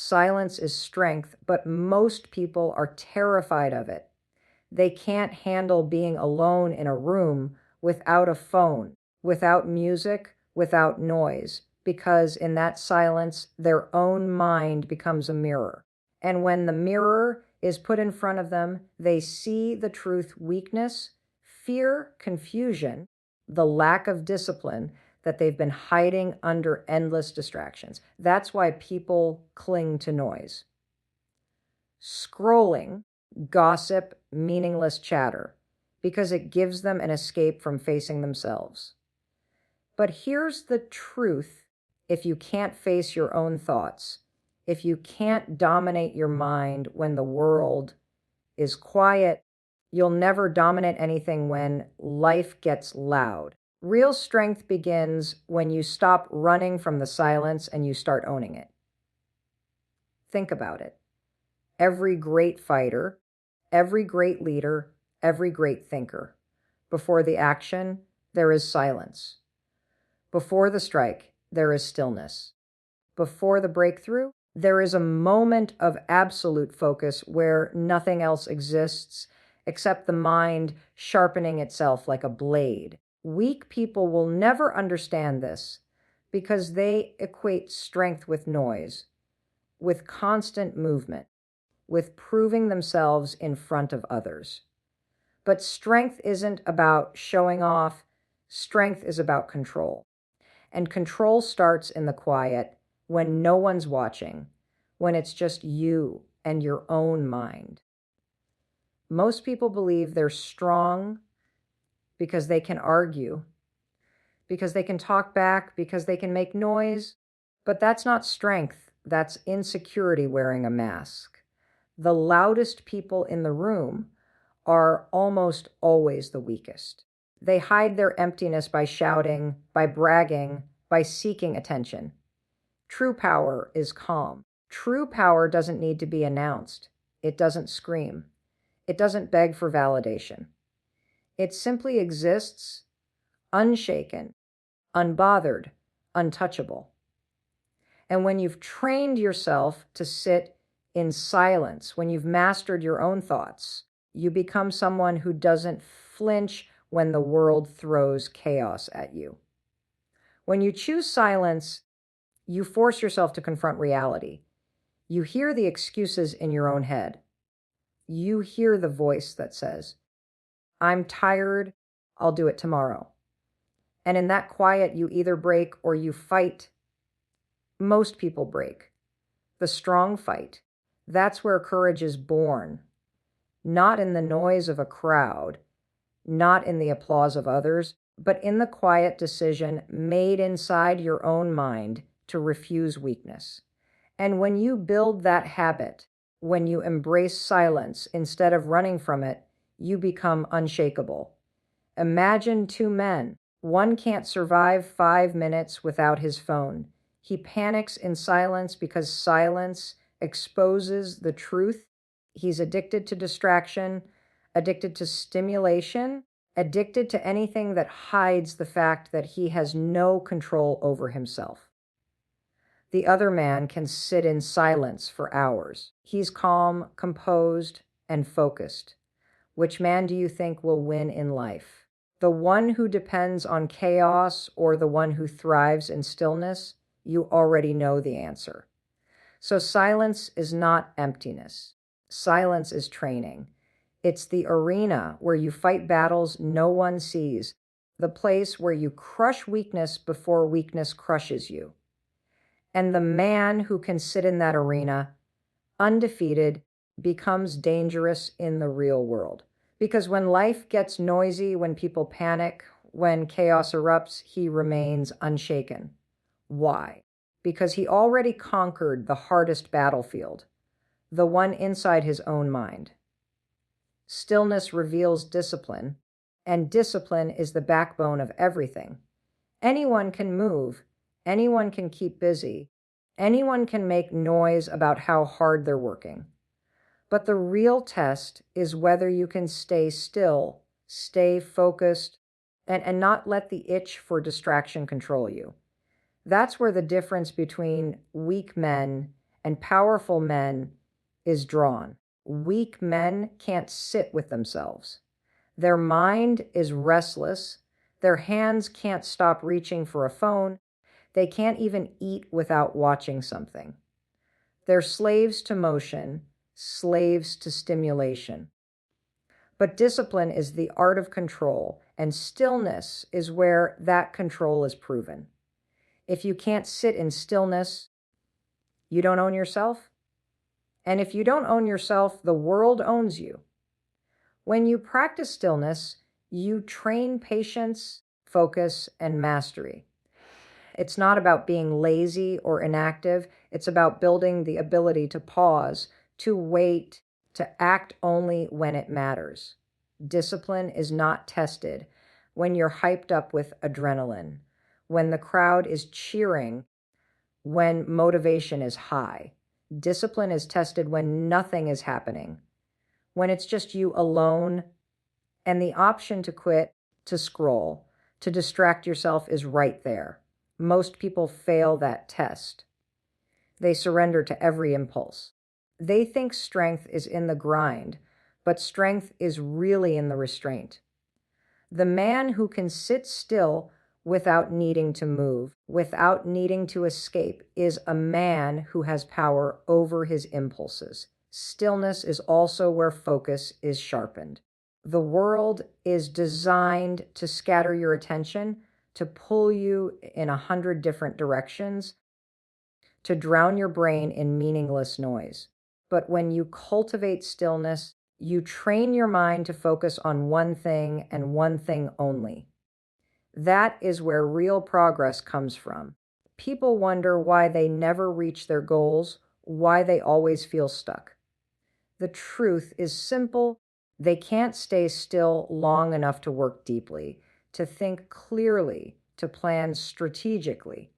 Silence is strength, but most people are terrified of it. They can't handle being alone in a room without a phone, without music, without noise, because in that silence, their own mind becomes a mirror. And when the mirror is put in front of them, they see the truth: weakness, fear, confusion, the lack of discipline that they've been hiding under endless distractions. That's why people cling to noise. Scrolling, gossip, meaningless chatter, because it gives them an escape from facing themselves. But here's the truth: if you can't face your own thoughts, if you can't dominate your mind when the world is quiet, you'll never dominate anything when life gets loud. Real strength begins when you stop running from the silence and you start owning it. Think about it. Every great fighter, every great leader, every great thinker, before the action, there is silence. Before the strike, there is stillness. Before the breakthrough, there is a moment of absolute focus where nothing else exists except the mind sharpening itself like a blade. Weak people will never understand this because they equate strength with noise, with constant movement, with proving themselves in front of others. But strength isn't about showing off. Strength is about control. And control starts in the quiet, when no one's watching, when it's just you and your own mind. Most people believe they're strong because they can argue, because they can talk back, because they can make noise. But that's not strength. That's insecurity wearing a mask. The loudest people in the room are almost always the weakest. They hide their emptiness by shouting, by bragging, by seeking attention. True power is calm. True power doesn't need to be announced. It doesn't scream. It doesn't beg for validation. It simply exists, unshaken, unbothered, untouchable. And when you've trained yourself to sit in silence, when you've mastered your own thoughts, you become someone who doesn't flinch when the world throws chaos at you. When you choose silence, you force yourself to confront reality. You hear the excuses in your own head. You hear the voice that says, "I'm tired, I'll do it tomorrow." And in that quiet, you either break or you fight. Most people break. The strong fight. That's where courage is born. Not in the noise of a crowd, not in the applause of others, but in the quiet decision made inside your own mind to refuse weakness. And when you build that habit, when you embrace silence instead of running from it, you become unshakable. Imagine two men. One can't survive 5 minutes without his phone. He panics in silence because silence exposes the truth. He's addicted to distraction, addicted to stimulation, addicted to anything that hides the fact that he has no control over himself. The other man can sit in silence for hours. He's calm, composed, and focused. Which man do you think will win in life? The one who depends on chaos or the one who thrives in stillness? You already know the answer. So silence is not emptiness. Silence is training. It's the arena where you fight battles no one sees, the place where you crush weakness before weakness crushes you. And the man who can sit in that arena, undefeated, becomes dangerous in the real world. Because when life gets noisy, when people panic, when chaos erupts, he remains unshaken. Why? Because he already conquered the hardest battlefield, the one inside his own mind. Stillness reveals discipline, and discipline is the backbone of everything. Anyone can move, anyone can keep busy, anyone can make noise about how hard they're working. But the real test is whether you can stay still, stay focused, and not let the itch for distraction control you. That's where the difference between weak men and powerful men is drawn. Weak men can't sit with themselves. Their mind is restless. Their hands can't stop reaching for a phone. They can't even eat without watching something. They're slaves to motion, slaves to stimulation. But discipline is the art of control, and stillness is where that control is proven. If you can't sit in stillness, you don't own yourself. And if you don't own yourself, the world owns you. When you practice stillness, you train patience, focus, and mastery. It's not about being lazy or inactive. It's about building the ability to pause, to wait, to act only when it matters. Discipline is not tested when you're hyped up with adrenaline, when the crowd is cheering, when motivation is high. Discipline is tested when nothing is happening, when it's just you alone, and the option to quit, to scroll, to distract yourself is right there. Most people fail that test. They surrender to every impulse. They think strength is in the grind, but strength is really in the restraint. The man who can sit still without needing to move, without needing to escape, is a man who has power over his impulses. Stillness is also where focus is sharpened. The world is designed to scatter your attention, to pull you in 100 different directions, to drown your brain in meaningless noise. But when you cultivate stillness, you train your mind to focus on one thing and one thing only. That is where real progress comes from. People wonder why they never reach their goals, why they always feel stuck. The truth is simple. They can't stay still long enough to work deeply, to think clearly, to plan strategically.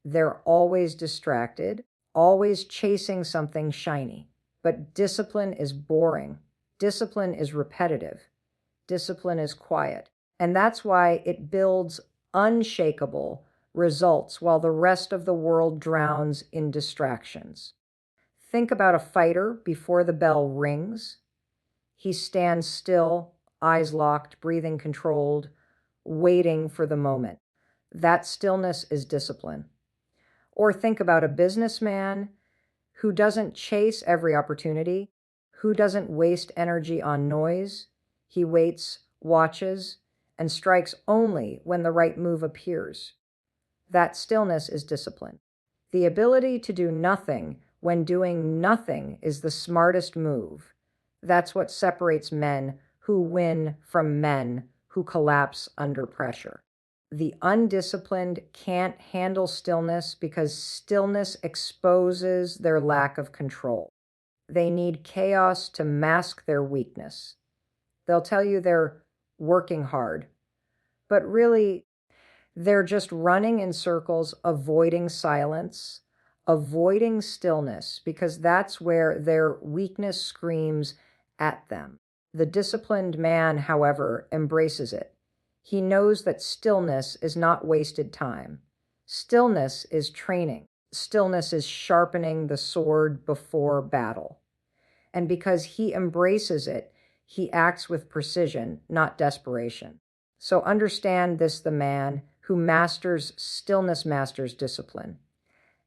They're always distracted, always chasing something shiny. But discipline is boring. Discipline is repetitive. Discipline is quiet. And that's why it builds unshakable results while the rest of the world drowns in distractions. Think about a fighter before the bell rings. He stands still, eyes locked, breathing controlled, waiting for the moment. That stillness is discipline. Or think about a businessman who doesn't chase every opportunity, who doesn't waste energy on noise. He waits, watches, and strikes only when the right move appears. That stillness is discipline. The ability to do nothing when doing nothing is the smartest move. That's what separates men who win from men who collapse under pressure. The undisciplined can't handle stillness because stillness exposes their lack of control. They need chaos to mask their weakness. They'll tell you they're working hard, but really, they're just running in circles, avoiding silence, avoiding stillness, because that's where their weakness screams at them. The disciplined man, however, embraces it. He knows that stillness is not wasted time. Stillness is training. Stillness is sharpening the sword before battle. And because he embraces it, he acts with precision, not desperation. So understand this: the man who masters stillness masters discipline,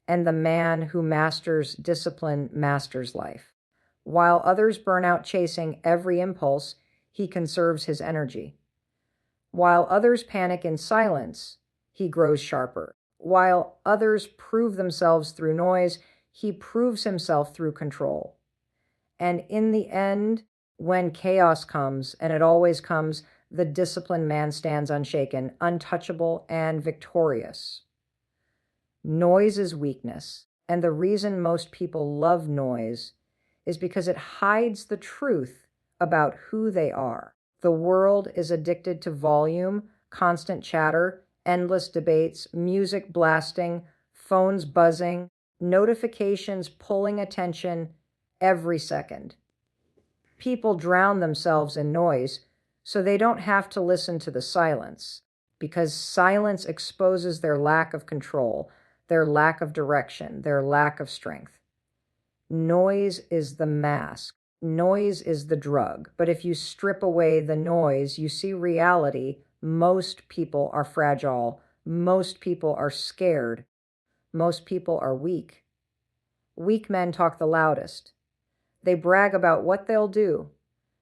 and the man who masters discipline masters life. While others burn out chasing every impulse, he conserves his energy. While others panic in silence, he grows sharper. While others prove themselves through noise, he proves himself through control. And in the end, when chaos comes, and it always comes, the disciplined man stands unshaken, untouchable, and victorious. Noise is weakness, and the reason most people love noise is because it hides the truth about who they are. The world is addicted to volume, constant chatter, endless debates, music blasting, phones buzzing, notifications pulling attention every second. People drown themselves in noise so they don't have to listen to the silence, because silence exposes their lack of control, their lack of direction, their lack of strength. Noise is the mask. Noise is the drug. But if you strip away the noise, you see reality. Most people are fragile. Most people are scared. Most people are weak. Weak men talk the loudest. They brag about what they'll do.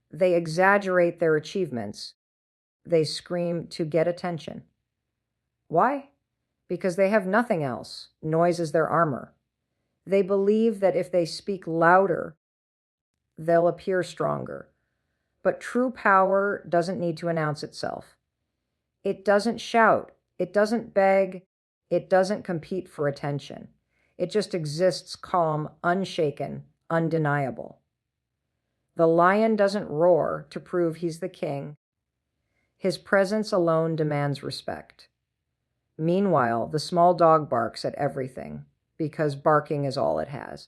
They exaggerate their achievements. They scream to get attention. Why? Because they have nothing else. Noise is their armor. They believe that if they speak louder, they'll appear stronger. But true power doesn't need to announce itself. It doesn't shout. It doesn't beg. It doesn't compete for attention. It just exists calm, unshaken, undeniable. The lion doesn't roar to prove he's the king. His presence alone demands respect. Meanwhile, the small dog barks at everything because barking is all it has.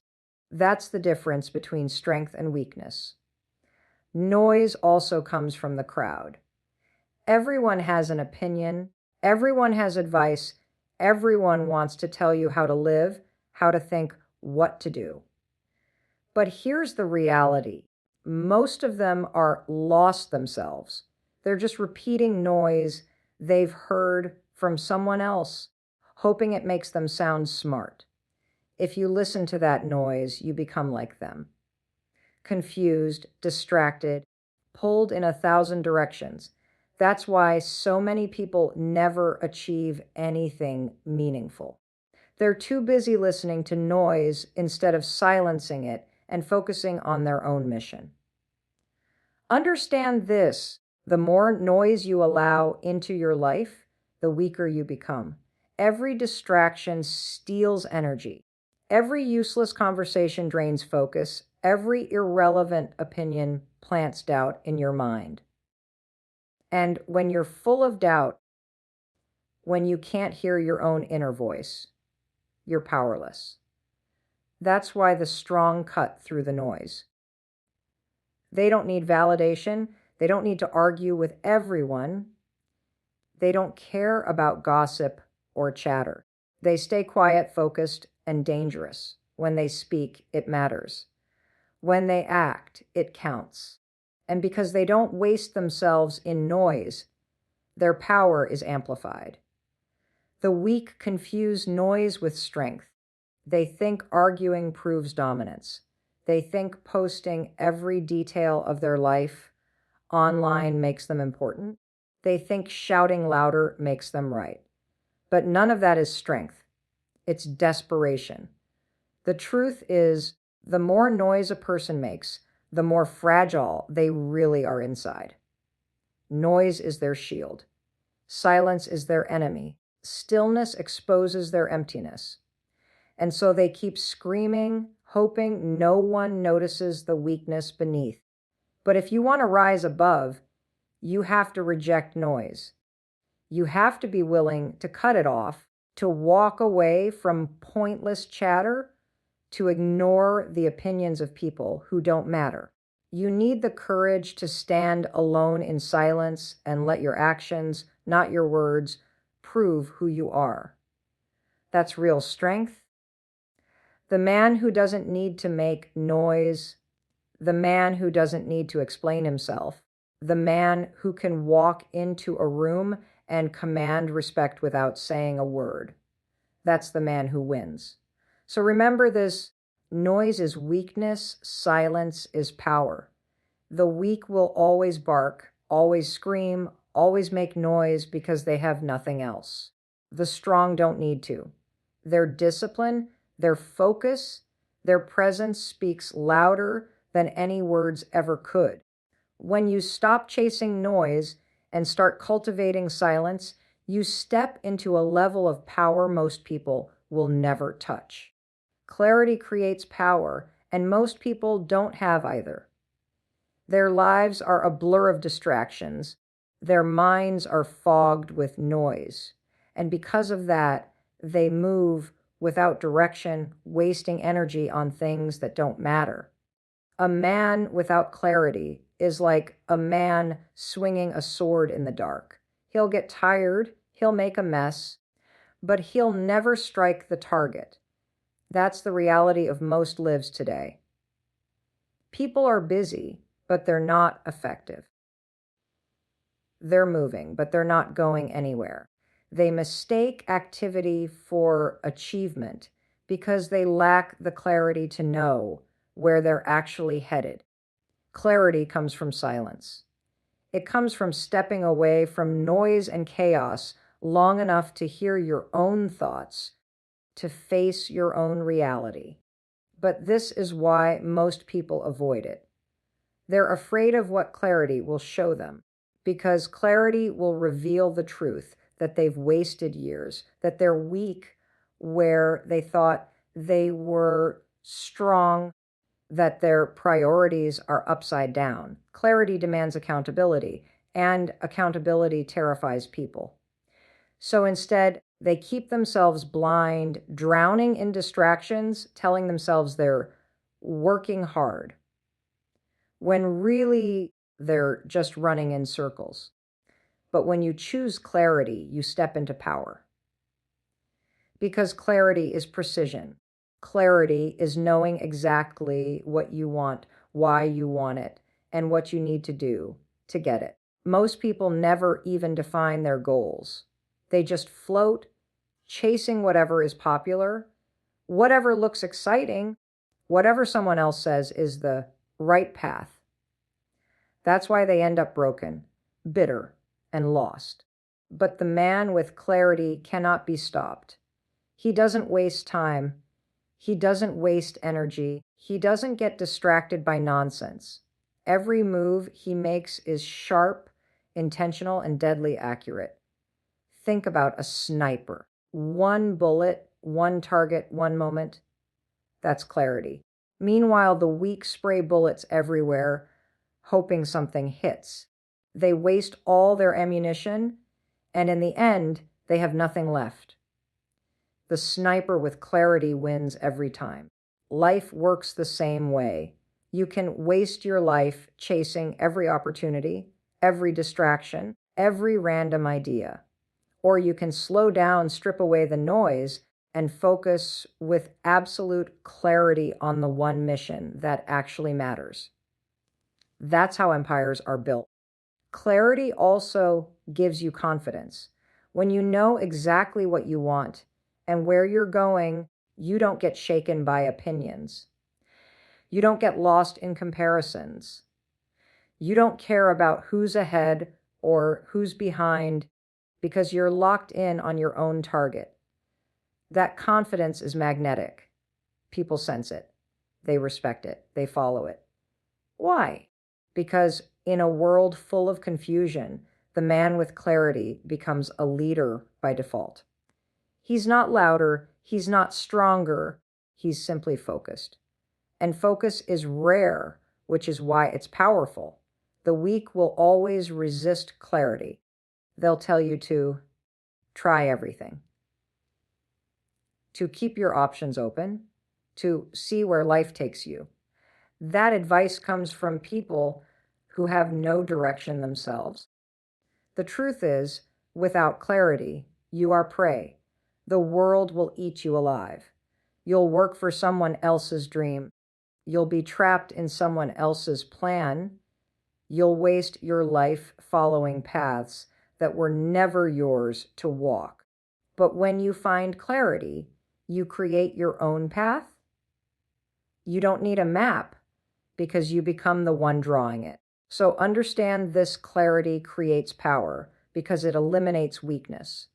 That's the difference between strength and weakness. Noise also comes from the crowd. Everyone has an opinion. Everyone has advice. Everyone wants to tell you how to live, how to think, what to do. But here's the reality. Most of them are lost themselves. They're just repeating noise they've heard from someone else, hoping it makes them sound smart. If you listen to that noise, you become like them. Confused, distracted, pulled in 1,000 directions. That's why so many people never achieve anything meaningful. They're too busy listening to noise instead of silencing it and focusing on their own mission. Understand this: the more noise you allow into your life, the weaker you become. Every distraction steals energy. Every useless conversation drains focus. Every irrelevant opinion plants doubt in your mind. And when you're full of doubt, when you can't hear your own inner voice, you're powerless. That's why the strong cut through the noise. They don't need validation. They don't need to argue with everyone. They don't care about gossip or chatter. They stay quiet, focused, and dangerous. When they speak, it matters. When they act, it counts. And because they don't waste themselves in noise, their power is amplified. The weak confuse noise with strength. They think arguing proves dominance. They think posting every detail of their life online makes them important. They think shouting louder makes them right. But none of that is strength. It's desperation. The truth is, the more noise a person makes, the more fragile they really are inside. Noise is their shield. Silence is their enemy. Stillness exposes their emptiness. And so they keep screaming, hoping no one notices the weakness beneath. But if you want to rise above, you have to reject noise. You have to be willing to cut it off, to walk away from pointless chatter, to ignore the opinions of people who don't matter. You need the courage to stand alone in silence and let your actions, not your words, prove who you are. That's real strength. The man who doesn't need to make noise, the man who doesn't need to explain himself, the man who can walk into a room and command respect without saying a word. That's the man who wins. So remember this: noise is weakness, silence is power. The weak will always bark, always scream, always make noise because they have nothing else. The strong don't need to. Their discipline, their focus, their presence speaks louder than any words ever could. When you stop chasing noise and start cultivating silence, you step into a level of power most people will never touch. Clarity creates power, and most people don't have either. Their lives are a blur of distractions. Their minds are fogged with noise. And because of that, they move without direction, wasting energy on things that don't matter. A man without clarity is like a man swinging a sword in the dark. He'll get tired, he'll make a mess, but he'll never strike the target. That's the reality of most lives today. People are busy, but they're not effective. They're moving, but they're not going anywhere. They mistake activity for achievement because they lack the clarity to know where they're actually headed. Clarity comes from silence. It comes from stepping away from noise and chaos long enough to hear your own thoughts, to face your own reality. But this is why most people avoid it. They're afraid of what clarity will show them, because clarity will reveal the truth that they've wasted years, that they're weak where they thought they were strong, that their priorities are upside down. Clarity demands accountability, and accountability terrifies people. So instead, they keep themselves blind, drowning in distractions, telling themselves they're working hard, when really they're just running in circles. But when you choose clarity, you step into power. Because clarity is precision. Clarity is knowing exactly what you want, why you want it, and what you need to do to get it. Most people never even define their goals. They just float, chasing whatever is popular, whatever looks exciting, whatever someone else says is the right path. That's why they end up broken, bitter, and lost. But the man with clarity cannot be stopped. He doesn't waste time. He doesn't waste energy. He doesn't get distracted by nonsense. Every move he makes is sharp, intentional, and deadly accurate. Think about a sniper. One bullet, one target, one moment. That's clarity. Meanwhile, the weak spray bullets everywhere, hoping something hits. They waste all their ammunition, and in the end, they have nothing left. The sniper with clarity wins every time. Life works the same way. You can waste your life chasing every opportunity, every distraction, every random idea. Or you can slow down, strip away the noise, and focus with absolute clarity on the one mission that actually matters. That's how empires are built. Clarity also gives you confidence. When you know exactly what you want and where you're going, you don't get shaken by opinions. You don't get lost in comparisons. You don't care about who's ahead or who's behind because you're locked in on your own target. That confidence is magnetic. People sense it. They respect it. They follow it. Why? Because in a world full of confusion, the man with clarity becomes a leader by default. He's not louder, he's not stronger, he's simply focused. And focus is rare, which is why it's powerful. The weak will always resist clarity. They'll tell you to try everything, to keep your options open, to see where life takes you. That advice comes from people who have no direction themselves. The truth is, without clarity, you are prey. The world will eat you alive. You'll work for someone else's dream. You'll be trapped in someone else's plan. You'll waste your life following paths that were never yours to walk. But when you find clarity, you create your own path. You don't need a map because you become the one drawing it. So understand this: clarity creates power because it eliminates weakness.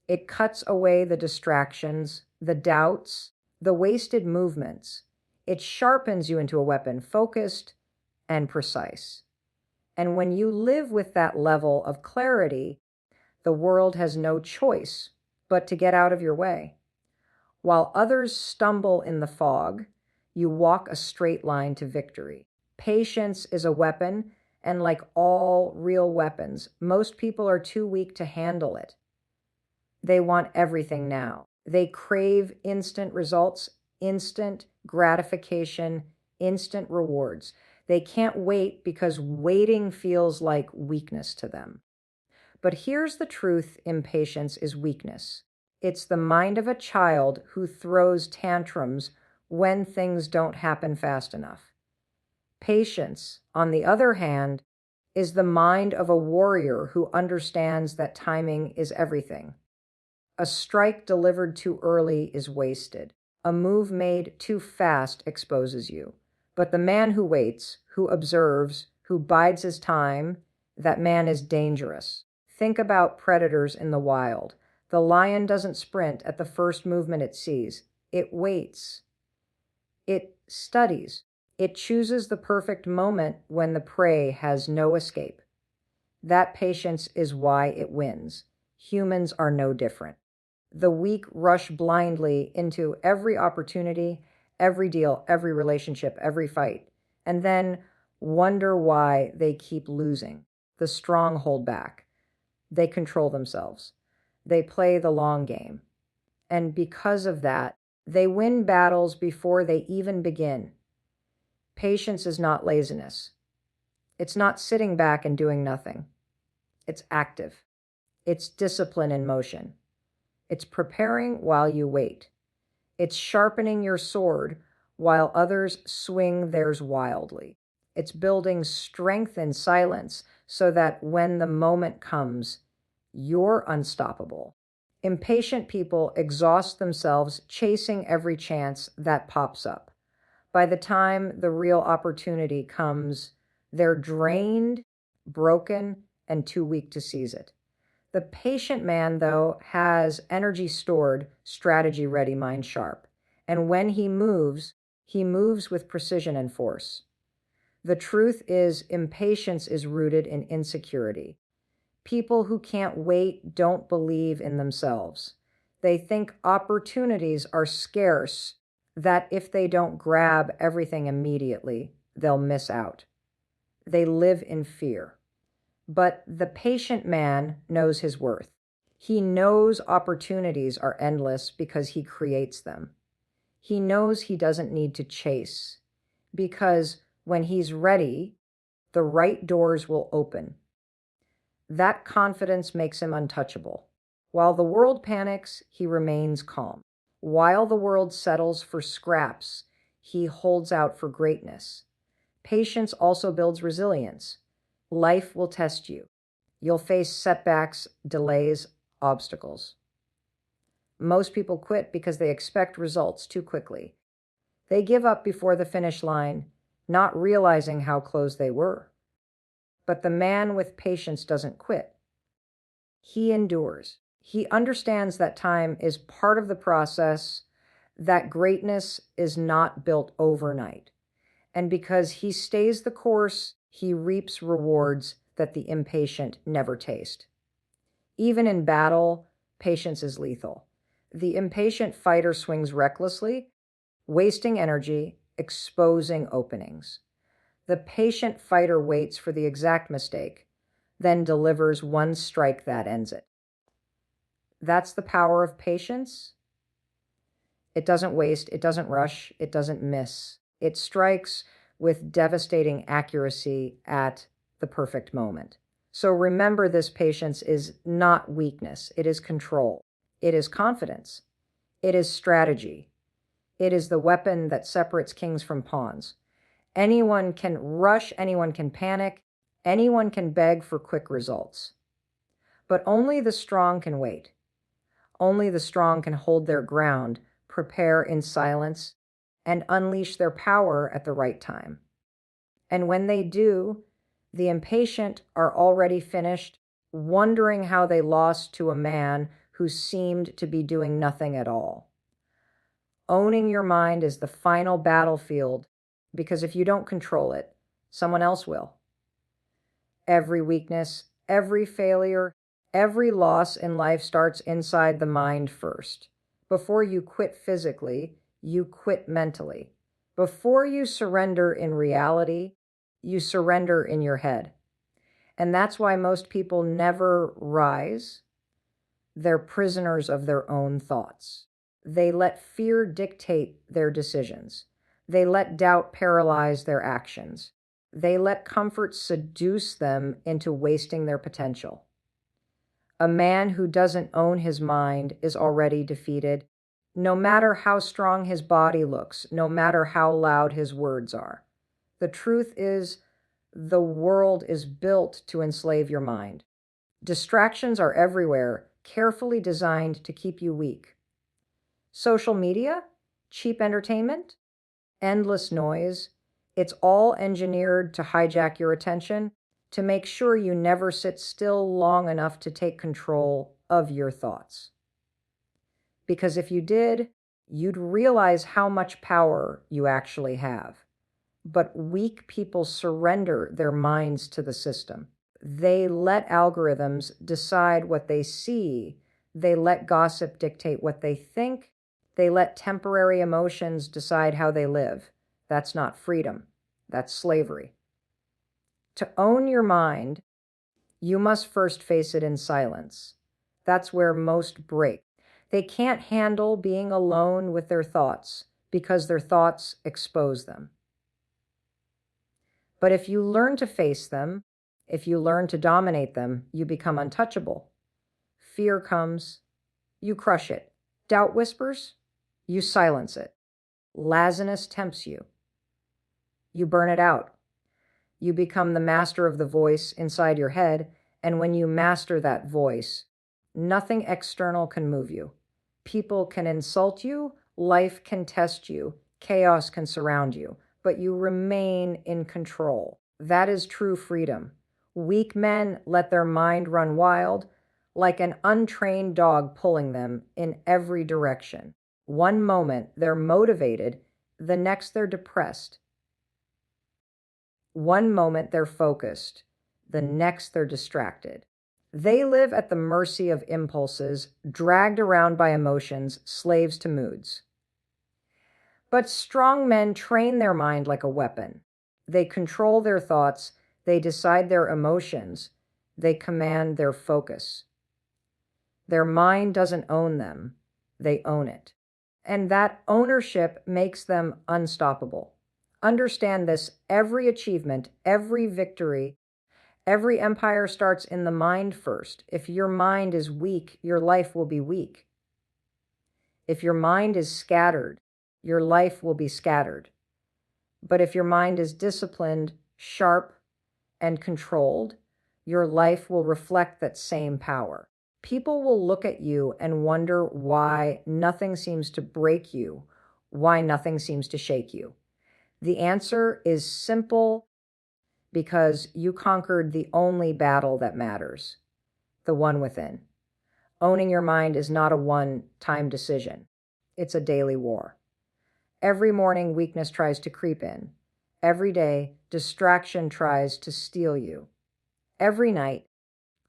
It cuts away the distractions, the doubts, the wasted movements. It sharpens you into a weapon, focused and precise. And when you live with that level of clarity, the world has no choice but to get out of your way. While others stumble in the fog, you walk a straight line to victory. Patience is a weapon, and like all real weapons, most people are too weak to handle it. They want everything now. They crave instant results, instant gratification, instant rewards. They can't wait because waiting feels like weakness to them. But here's the truth: impatience is weakness. It's the mind of a child who throws tantrums when things don't happen fast enough. Patience, on the other hand, is the mind of a warrior who understands that timing is everything. A strike delivered too early is wasted. A move made too fast exposes you. But the man who waits, who observes, who bides his time, that man is dangerous. Think about predators in the wild. The lion doesn't sprint at the first movement it sees. It waits. It studies. It chooses the perfect moment when the prey has no escape. That patience is why it wins. Humans are no different. The weak rush blindly into every opportunity, every deal, every relationship, every fight, and then wonder why they keep losing. The strong hold back. They control themselves. They play the long game. And because of that, they win battles before they even begin. Patience is not laziness. It's not sitting back and doing nothing. It's active. It's discipline in motion. It's preparing while you wait. It's sharpening your sword while others swing theirs wildly. It's building strength in silence so that when the moment comes, you're unstoppable. Impatient people exhaust themselves chasing every chance that pops up. By the time the real opportunity comes, they're drained, broken, and too weak to seize it. The patient man, though, has energy stored, strategy ready, mind sharp. And when he moves with precision and force. The truth is, impatience is rooted in insecurity. People who can't wait don't believe in themselves. They think opportunities are scarce, that if they don't grab everything immediately, they'll miss out. They live in fear. But the patient man knows his worth. He knows opportunities are endless because he creates them. He knows he doesn't need to chase because when he's ready, the right doors will open. That confidence makes him untouchable. While the world panics, he remains calm. While the world settles for scraps, he holds out for greatness. Patience also builds resilience. Life will test you. You'll face setbacks, delays, obstacles. Most people quit because they expect results too quickly. They give up before the finish line, not realizing how close they were. But the man with patience doesn't quit. He endures. He understands that time is part of the process, that greatness is not built overnight. And because he stays the course, he reaps rewards that the impatient never taste. Even in battle, patience is lethal. The impatient fighter swings recklessly, wasting energy, exposing openings. The patient fighter waits for the exact mistake, then delivers one strike that ends it. That's the power of patience. It doesn't waste, it doesn't rush, it doesn't miss. It strikes with devastating accuracy at the perfect moment. So remember, this patience is not weakness. It is control. It is confidence. It is strategy. It is the weapon that separates kings from pawns. Anyone can rush, anyone can panic, anyone can beg for quick results. But only the strong can wait. Only the strong can hold their ground, prepare in silence, and unleash their power at the right time. And when they do, the impatient are already finished, wondering how they lost to a man who seemed to be doing nothing at all. Owning your mind is the final battlefield, because if you don't control it, someone else will. Every weakness, every failure, every loss in life starts inside the mind first. Before you quit physically, you quit mentally. Before you surrender in reality, you surrender in your head. And that's why most people never rise. They're prisoners of their own thoughts. They let fear dictate their decisions. They let doubt paralyze their actions. They let comfort seduce them into wasting their potential. A man who doesn't own his mind is already defeated, no matter how strong his body looks, no matter how loud his words are. The truth is, the world is built to enslave your mind. Distractions are everywhere, carefully designed to keep you weak. Social media, cheap entertainment, endless noise, it's all engineered to hijack your attention, to make sure you never sit still long enough to take control of your thoughts. Because if you did, you'd realize how much power you actually have. But weak people surrender their minds to the system. They let algorithms decide what they see. They let gossip dictate what they think. They let temporary emotions decide how they live. That's not freedom. That's slavery. To own your mind, you must first face it in silence. That's where most break. They can't handle being alone with their thoughts because their thoughts expose them. But if you learn to face them, if you learn to dominate them, you become untouchable. Fear comes, you crush it. Doubt whispers, you silence it. Laziness tempts you. You burn it out. You become the master of the voice inside your head, and when you master that voice, nothing external can move you. People can insult you, life can test you, chaos can surround you, but you remain in control. That is true freedom. Weak men let their mind run wild, like an untrained dog pulling them in every direction. One moment they're motivated, the next they're depressed. One moment they're focused, the next they're distracted. They live at the mercy of impulses, dragged around by emotions, slaves to moods. But strong men train their mind like a weapon. They control their thoughts, they decide their emotions, they command their focus. Their mind doesn't own them, they own it. And that ownership makes them unstoppable. Understand this: every achievement, every victory, every empire starts in the mind first. If your mind is weak, your life will be weak. If your mind is scattered, your life will be scattered. But if your mind is disciplined, sharp, and controlled, your life will reflect that same power. People will look at you and wonder why nothing seems to break you, why nothing seems to shake you. The answer is simple: because you conquered the only battle that matters, the one within. Owning your mind is not a one-time decision. It's a daily war. Every morning, weakness tries to creep in. Every day, distraction tries to steal you. Every night,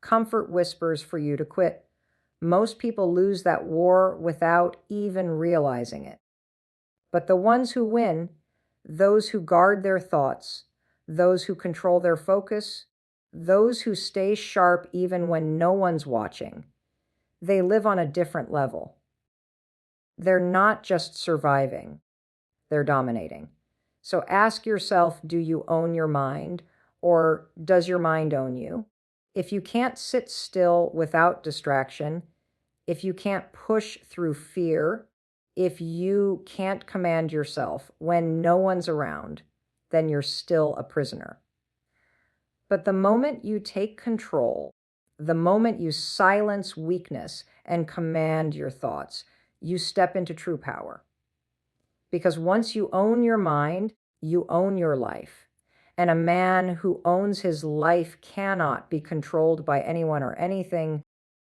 comfort whispers for you to quit. Most people lose that war without even realizing it. But the ones who win, those who guard their thoughts, those who control their focus, those who stay sharp even when no one's watching, they live on a different level. They're not just surviving, they're dominating. So ask yourself, do you own your mind, or does your mind own you? If you can't sit still without distraction, if you can't push through fear, if you can't command yourself when no one's around, then you're still a prisoner. But the moment you take control, the moment you silence weakness and command your thoughts, you step into true power. Because once you own your mind, you own your life. And a man who owns his life cannot be controlled by anyone or anything,